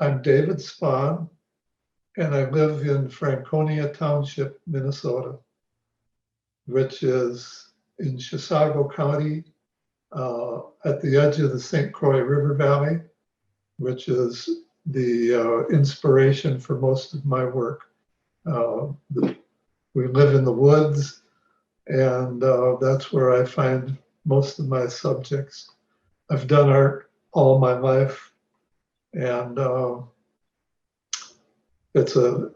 I'm David Spahn, and I live in Franconia Township, Minnesota, which is in Chisago County, at the edge of the St. Croix River Valley, which is the inspiration for most of my work. We live in the woods, and that's where I find most of my subjects. I've done art all my life, and it's a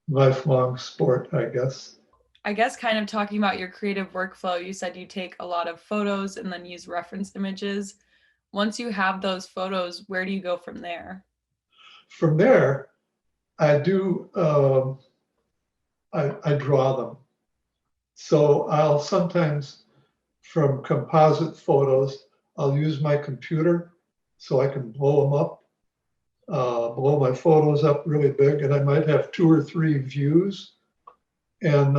lifelong sport, I guess. I guess kind of talking about your creative workflow, you said you take a lot of photos and then use reference images. Once you have those photos, where do you go from there? From there, I do, I draw them. So I'll sometimes, from composite photos, I'll use my computer so I can blow them up, blow my photos up really big, and I might have 2 or 3 views. And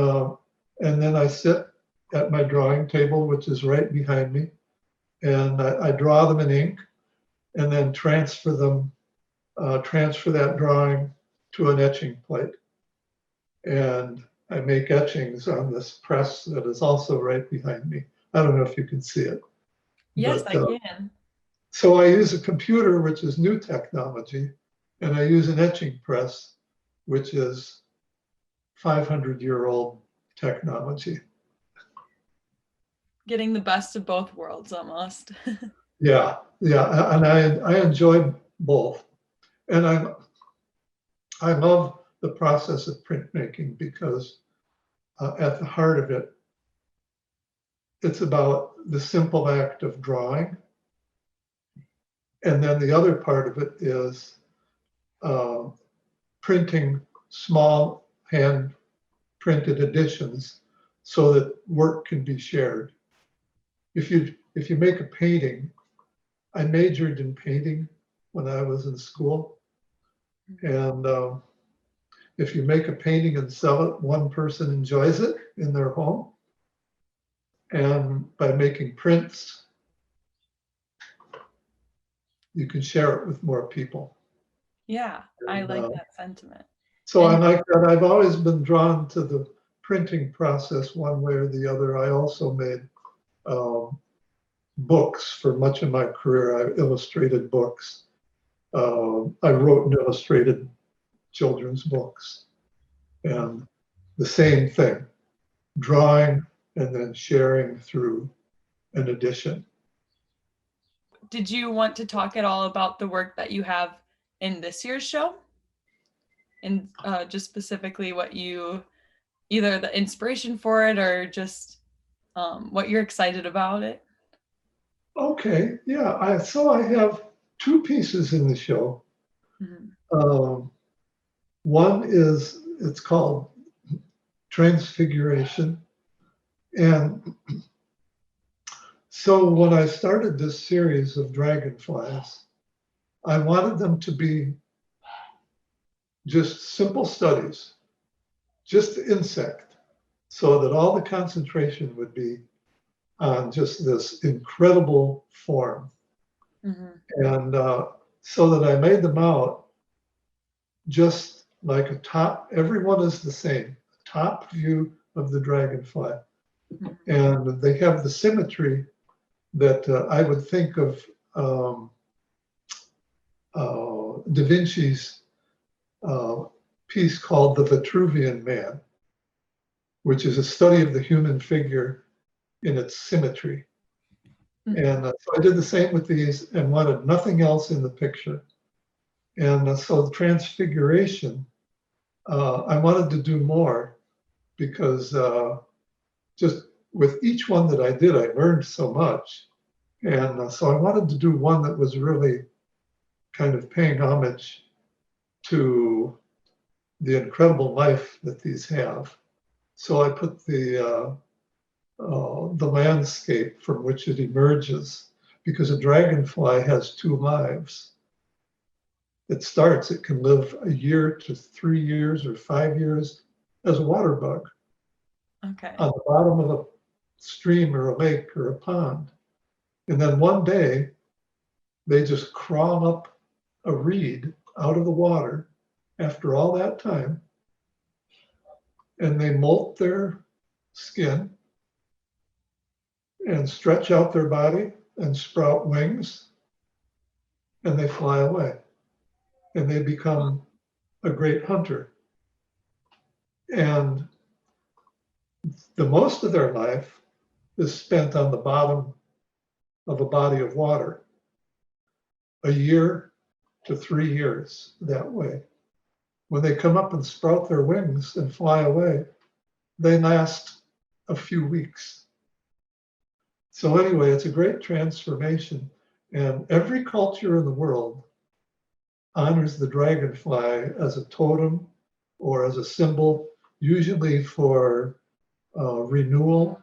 then I sit at my drawing table, which is right behind me, and I draw them in ink, and then transfer that drawing to an etching plate. And I make etchings on this press that is also right behind me. I don't know if you can see it. Yes, but, I can. So I use a computer, which is new technology, and I use an etching press, which is 500-year-old technology. Getting the best of both worlds almost. Yeah, and I enjoy both. And I love the process of printmaking because at the heart of it, it's about the simple act of drawing. And then the other part of it is printing small hand printed editions so that work can be shared. If you make a painting, I majored in painting when I was in school. And if you make a painting and sell it, one person enjoys it in their home. And by making prints, you can share it with more people. Yeah, I like that sentiment. So I like that. I've always been drawn to the printing process one way or the other. I also made books for much of my career. I illustrated books. I wrote and illustrated children's books. And the same thing, drawing and then sharing through an edition. Did you want to talk at all about the work that you have in this year's show? And just specifically what you, either the inspiration for it or just what you're excited about it? Okay, yeah. So I have 2 pieces in the show. Mm-hmm. One is, it's called Transfiguration. And so when I started this series of dragonflies, I wanted them to be just simple studies, just the insect, so that all the concentration would be on just this incredible form. Mm-hmm. And so that I made them out just like a top, everyone is the same, top view of the dragonfly. Mm-hmm. And they have the symmetry that I would think of Da Vinci's piece called The Vitruvian Man, which is a study of the human figure in its symmetry. Mm-hmm. And so I did the same with these and wanted nothing else in the picture. And so the Transfiguration, I wanted to do more because just with each one that I did, I learned so much. And so I wanted to do one that was really kind of paying homage to the incredible life that these have. So I put the landscape from which it emerges, because a dragonfly has 2 lives. It can live a year to 3 years or 5 years as a water bug. Okay. On the bottom of a stream or a lake or a pond. And then one day they just crawl up a reed out of the water after all that time, and they molt their skin and stretch out their body and sprout wings, and they fly away, and they become a great hunter. And the most of their life is spent on the bottom of a body of water, a year to 3 years that way. When they come up and sprout their wings and fly away, they last a few weeks. So anyway, it's a great transformation. And every culture in the world honors the dragonfly as a totem or as a symbol, usually for renewal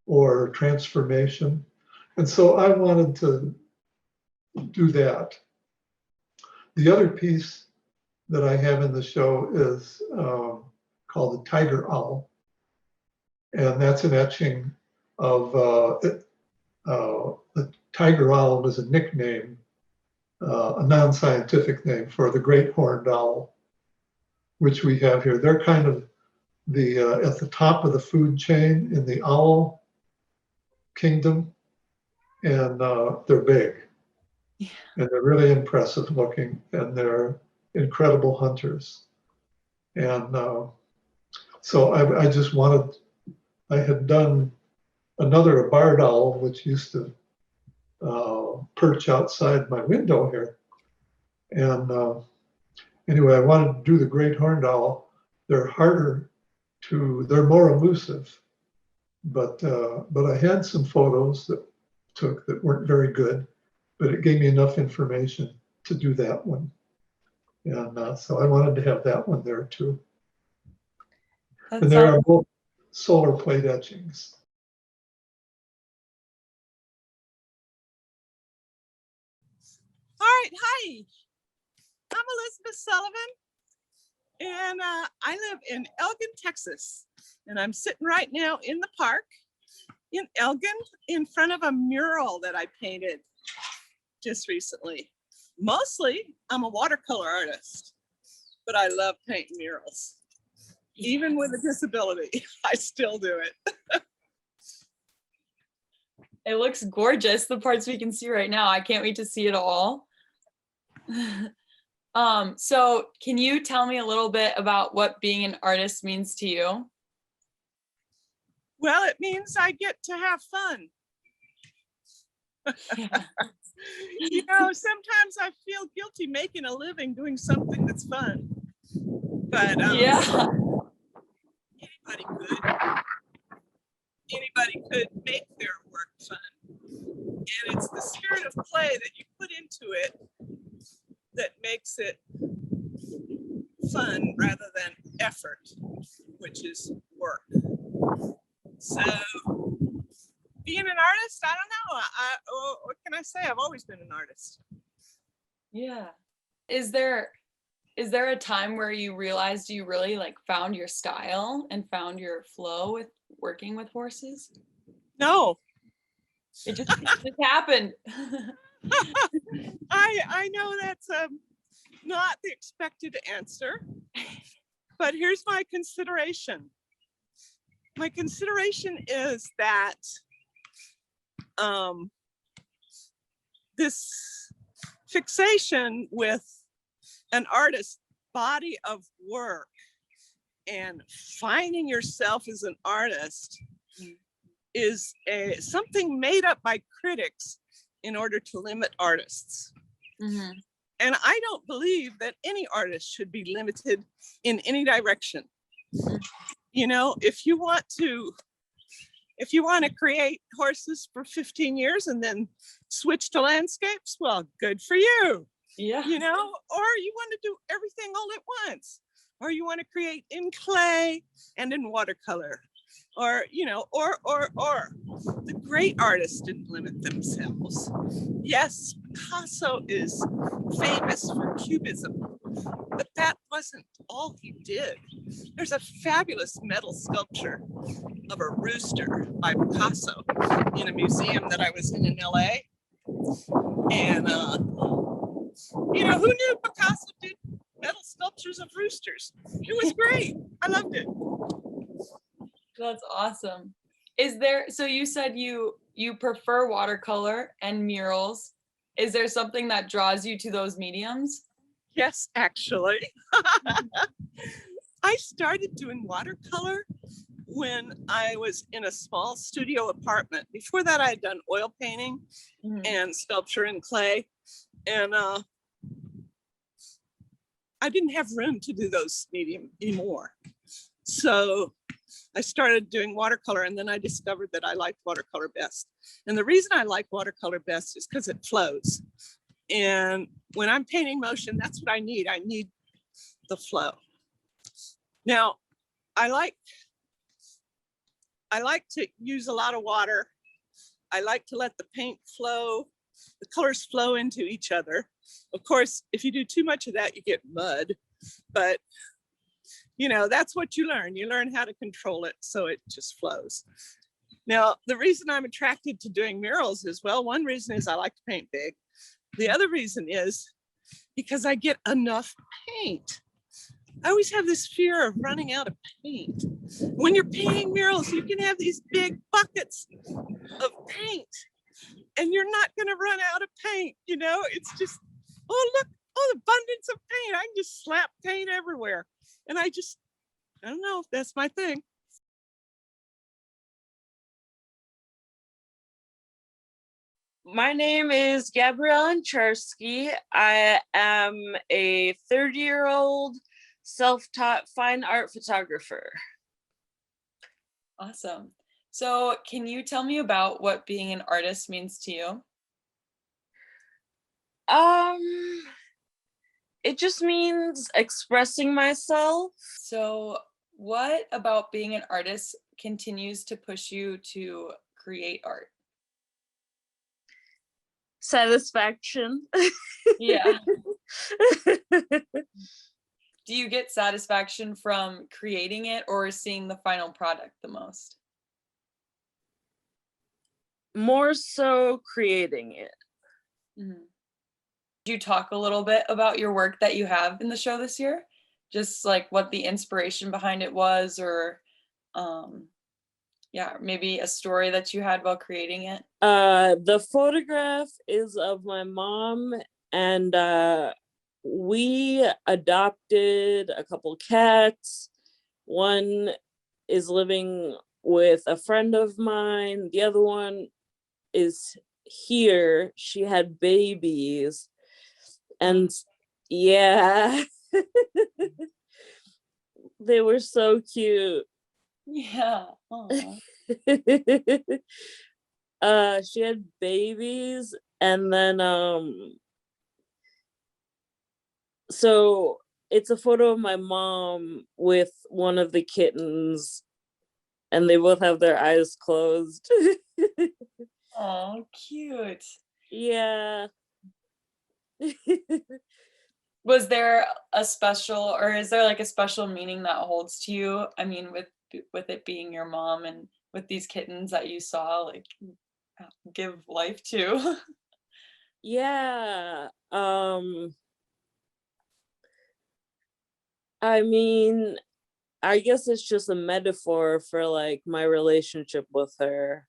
or transformation. And so I wanted to do that. The other piece that I have in the show is called the tiger owl. And that's an etching of the tiger owl was a nickname, a non-scientific name for the great horned owl, which we have here. They're kind of the at the top of the food chain in the owl kingdom, and they're big. Yeah. And they're really impressive looking, and they're incredible hunters. And so I just wanted, I had done another barred owl, which used to perch outside my window here. And anyway, I wanted to do the great horned owl. They're harder to, they're more elusive, but I had some photos that took that weren't very good, but it gave me enough information to do that one. And so I wanted to have that one there too. And there are both solar plate etchings. All right, hi. I'm Elizabeth Sullivan, and I live in Elgin, Texas. And I'm sitting right now in the park in Elgin in front of a mural that I painted just recently. Mostly, I'm a watercolor artist, but I love painting murals. Even with a disability, I still do it. It looks gorgeous, the parts we can see right now. I can't wait to see it all. So can you tell me a little bit about what being an artist means to you? Well, it means I get to have fun. Yeah. You know, sometimes I feel guilty making a living doing something that's fun. But Yeah. anybody could make their work fun. And it's the spirit of play that you put into it that makes it fun rather than effort, which is work. So being an artist, I don't know. What can I say? I've always been an artist. Yeah. Is there a time where you realized you really like found your style and found your flow with working with horses? No. It just happened. I know that's not the expected answer, but here's my consideration. My consideration is that this fixation with an artist's body of work and finding yourself as an artist is something made up by critics in order to limit artists. Mm-hmm. And I don't believe that any artist should be limited in any direction. Mm-hmm. You know, if you want to create horses for 15 years and then switch to landscapes, well, good for you. Yeah. You know, or you want to do everything all at once, or you want to create in clay and in watercolor, or, you know, or the great artists didn't limit themselves. Yes, Picasso is famous for Cubism, but that wasn't all he did. There's a fabulous metal sculpture of a rooster by Picasso in a museum that I was in LA. And You know, who knew Picasso did metal sculptures of roosters? It was great. I loved it. That's awesome. Is there, so you said you prefer watercolor and murals. Is there something that draws you to those mediums? Yes, actually. I started doing watercolor when I was in a small studio apartment. Before that, I had done oil painting and sculpture in clay. And I didn't have room to do those medium anymore. So I started doing watercolor, and then I discovered that I liked watercolor best. And the reason I like watercolor best is because it flows. And when I'm painting motion, that's what I need. I need the flow. Now, I like to use a lot of water. I like to let the paint flow, the colors flow into each other. Of course, if you do too much of that, you get mud, but you know, that's what you learn. You learn how to control it so it just flows. Now, the reason I'm attracted to doing murals is, well, one reason is I like to paint big. The other reason is because I get enough paint. I always have this fear of running out of paint. When you're painting murals, you can have these big buckets of paint and you're not going to run out of paint. You know, it's just, oh, look, oh, the abundance of paint. I can just slap paint everywhere. And I don't know, that's my thing. My name is Gabrielle Ancharsky. I am a 30-year-old self-taught fine art photographer. Awesome. So can you tell me about what being an artist means to you? It just means expressing myself. So what about being an artist continues to push you to create art? Satisfaction. Yeah. Do you get satisfaction from creating it or seeing the final product the most? More so creating it. Mm-hmm. Could you talk a little bit about your work that you have in the show this year? Just like what the inspiration behind it was, or yeah, maybe a story that you had while creating it? The photograph is of my mom, and we adopted a couple cats. One is living with a friend of mine. The other one is here. She had babies. And yeah, they were so cute. Yeah. She had babies, and then so it's a photo of my mom with one of the kittens, and they both have their eyes closed. Oh, cute. Yeah. Was there a special, or is there like a special meaning that holds to you? I mean, with it being your mom and with these kittens that you saw like give life to. Yeah. I mean, I guess it's just a metaphor for like my relationship with her.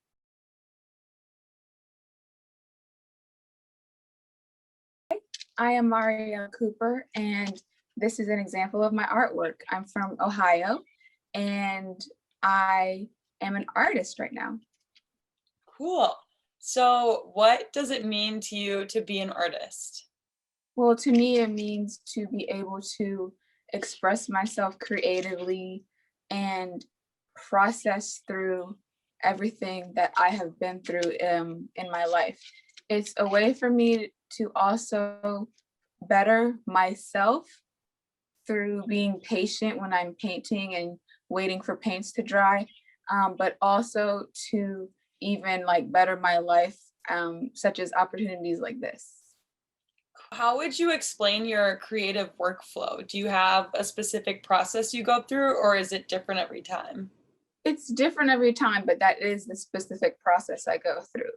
I am Maria Cooper, and this is an example of my artwork. I'm from Ohio, and I am an artist right now. Cool. So what does it mean to you to be an artist? Well, to me, it means to be able to express myself creatively and process through everything that I have been through in my life. It's a way for me to also better myself through being patient when I'm painting and waiting for paints to dry, but also to even like better my life, such as opportunities like this. How would you explain your creative workflow? Do you have a specific process you go through, or is it different every time? It's different every time, but that is the specific process I go through.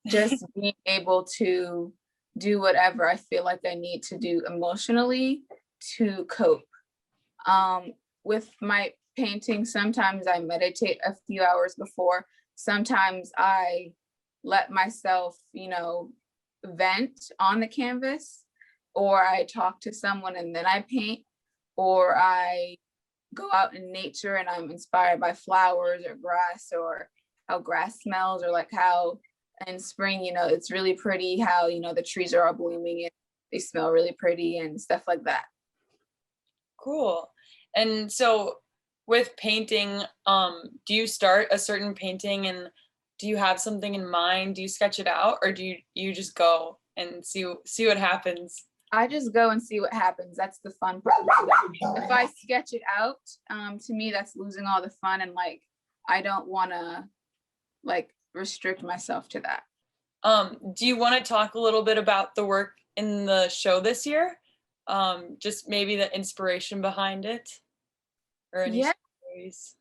Just being able to do whatever I feel like I need to do emotionally to cope. With my painting, sometimes I meditate a few hours before. Sometimes I let myself, vent on the canvas, or I talk to someone and then I paint, or I go out in nature and I'm inspired by flowers or grass, or how grass smells, or like how in spring, it's really pretty, how, the trees are all blooming and they smell really pretty and stuff like that. Cool. And so with painting, do you start a certain painting and do you have something in mind? Do you sketch it out, or do you just go and see what happens? I just go and see what happens. That's the fun part. If I sketch it out, to me, that's losing all the fun, and like, I don't want to like restrict myself to that. Do you want to talk a little bit about the work in the show this year? Just maybe the inspiration behind it, or any stories?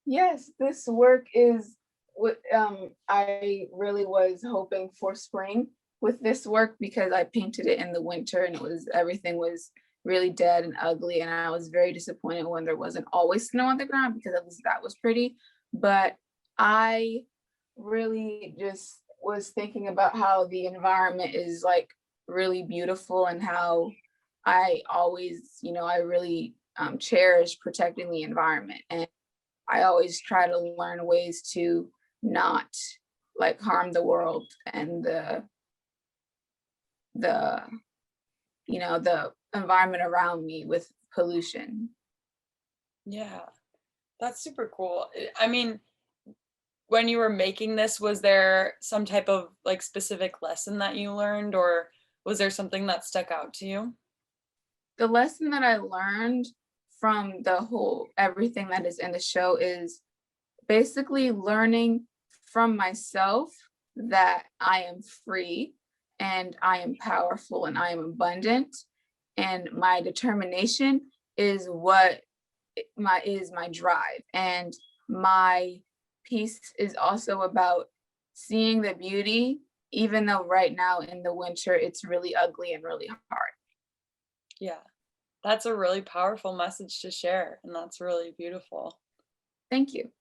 Yes, this work is what I really was hoping for spring with this work, because I painted it in the winter and everything was really dead and ugly, and I was very disappointed when there wasn't always snow on the ground, because at least that was pretty. But I really just was thinking about how the environment is like really beautiful, and how I always, I really cherish protecting the environment, and I always try to learn ways to not like harm the world and the environment around me with pollution. Yeah, that's super cool. I mean, when you were making this, was there some type of like specific lesson that you learned, or was there something that stuck out to you? The lesson that I learned from the whole everything that is in the show is basically learning from myself that I am free and I am powerful and I am abundant, and my determination is what is my drive, and my piece is also about seeing the beauty, even though right now in the winter it's really ugly and really hard. Yeah, that's a really powerful message to share, and that's really beautiful. Thank you.